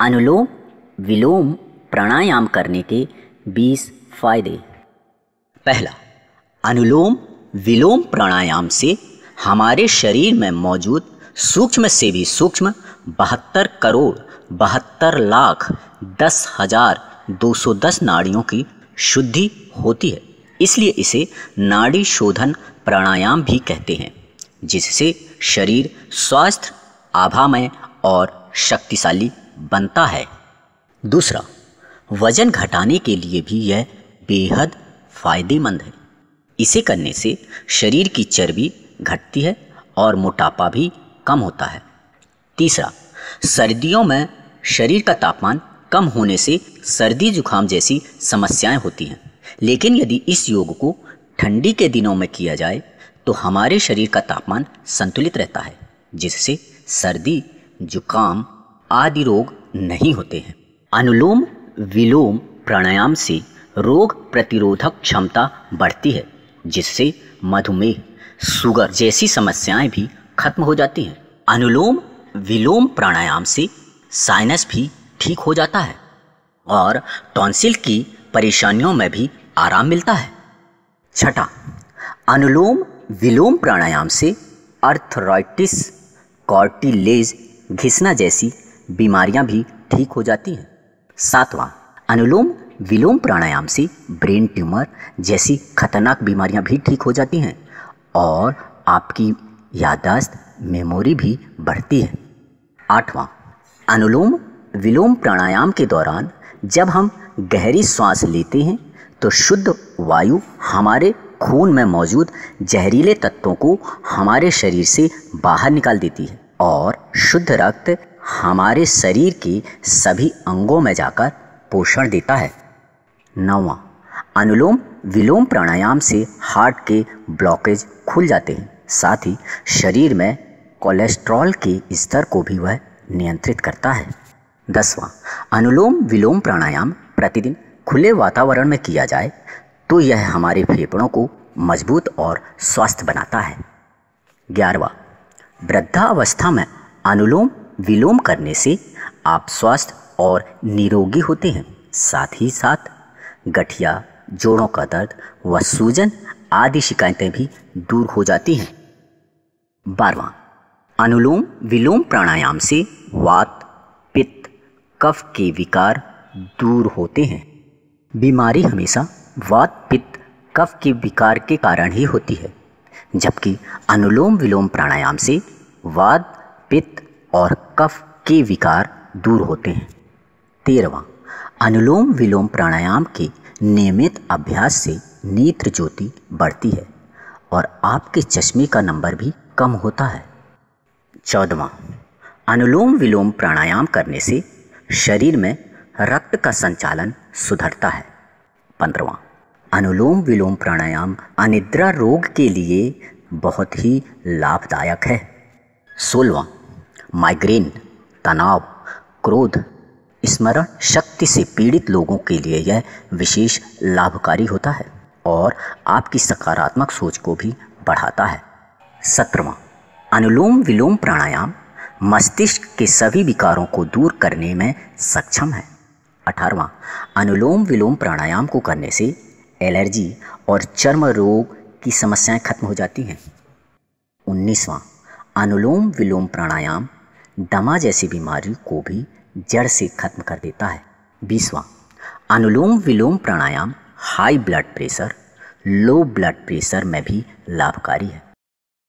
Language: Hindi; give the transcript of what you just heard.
अनुलोम विलोम प्राणायाम करने के 20 फायदे। पहला, अनुलोम विलोम प्राणायाम से हमारे शरीर में मौजूद सूक्ष्म से भी सूक्ष्म 72 करोड़ 72 लाख 10,210 नाड़ियों की शुद्धि होती है। इसलिए इसे नाड़ी शोधन प्राणायाम भी कहते हैं, जिससे शरीर स्वस्थ, आभामय और शक्तिशाली बनता है। दूसरा, वजन घटाने के लिए भी यह बेहद फायदेमंद है। इसे करने से शरीर की चर्बी घटती है और मोटापा भी कम होता है। तीसरा, सर्दियों में शरीर का तापमान कम होने से सर्दी जुकाम जैसी समस्याएं होती हैं, लेकिन यदि इस योग को ठंडी के दिनों में किया जाए तो हमारे शरीर का तापमान संतुलित रहता है, जिससे सर्दी जुकाम आदि रोग नहीं होते हैं। अनुलोम विलोम प्राणायाम से रोग प्रतिरोधक क्षमता बढ़ती है, जिससे मधुमेह, शुगर जैसी समस्याएं भी खत्म हो जाती हैं। अनुलोम विलोम प्राणायाम से साइनस भी ठीक हो जाता है और टॉन्सिल की परेशानियों में भी आराम मिलता है। छठा, अनुलोम विलोम प्राणायाम से आर्थराइटिस, कार्टिलेज घिसना जैसी बीमारियां भी ठीक हो जाती हैं। सातवां, अनुलोम विलोम प्राणायाम से ब्रेन ट्यूमर जैसी खतरनाक बीमारियां भी ठीक हो जाती हैं और आपकी याददाश्त, मेमोरी भी बढ़ती है। आठवां, अनुलोम विलोम प्राणायाम के दौरान जब हम गहरी सांस लेते हैं तो शुद्ध वायु हमारे खून में मौजूद जहरीले तत्वों को हमारे शरीर से बाहर निकाल देती है और शुद्ध रक्त हमारे शरीर के सभी अंगों में जाकर पोषण देता है। नौवां, अनुलोम विलोम प्राणायाम से हार्ट के ब्लॉकेज खुल जाते हैं, साथ ही शरीर में कोलेस्ट्रॉल के स्तर को भी वह नियंत्रित करता है। 10वां, अनुलोम विलोम प्राणायाम प्रतिदिन खुले वातावरण में किया जाए तो यह हमारे फेफड़ों को मजबूत और स्वस्थ बनाता है। 11वां, वृद्धावस्था में अनुलोम विलोम करने से आप स्वस्थ और निरोगी होते हैं। साथ ही साथ गठिया, जोड़ों का दर्द व सूजन आदि शिकायतें भी दूर हो जाती हैं। 12वां, अनुलोम विलोम प्राणायाम से वात, पित्त, कफ के विकार दूर होते हैं। बीमारी हमेशा वात, पित्त, कफ के विकार के कारण ही होती है, जबकि अनुलोम विलोम प्राणायाम से वात, पित्त और कफ के विकार दूर होते हैं। 13वां, अनुलोम विलोम प्राणायाम के नियमित अभ्यास से नेत्र ज्योति बढ़ती है और आपके चश्मे का नंबर भी कम होता है। 14वां, अनुलोम विलोम प्राणायाम करने से शरीर में रक्त का संचालन सुधरता है। 15वां, अनुलोम विलोम प्राणायाम अनिद्रा रोग के लिए बहुत ही लाभदायक है। 16वां, माइग्रेन, तनाव, क्रोध, स्मरण शक्ति से पीड़ित लोगों के लिए यह विशेष लाभकारी होता है और आपकी सकारात्मक सोच को भी बढ़ाता है। 17वां, अनुलोम विलोम प्राणायाम मस्तिष्क के सभी विकारों को दूर करने में सक्षम है। 18वां, अनुलोम विलोम प्राणायाम को करने से एलर्जी और चर्म रोग की समस्याएं खत्म हो जाती हैं। 19वां, अनुलोम विलोम प्राणायाम दमा जैसी बीमारी को भी जड़ से खत्म कर देता है। 20वां, Anulom Vilom pranayama high blood pressure, low blood pressure में भी लाभकारी है।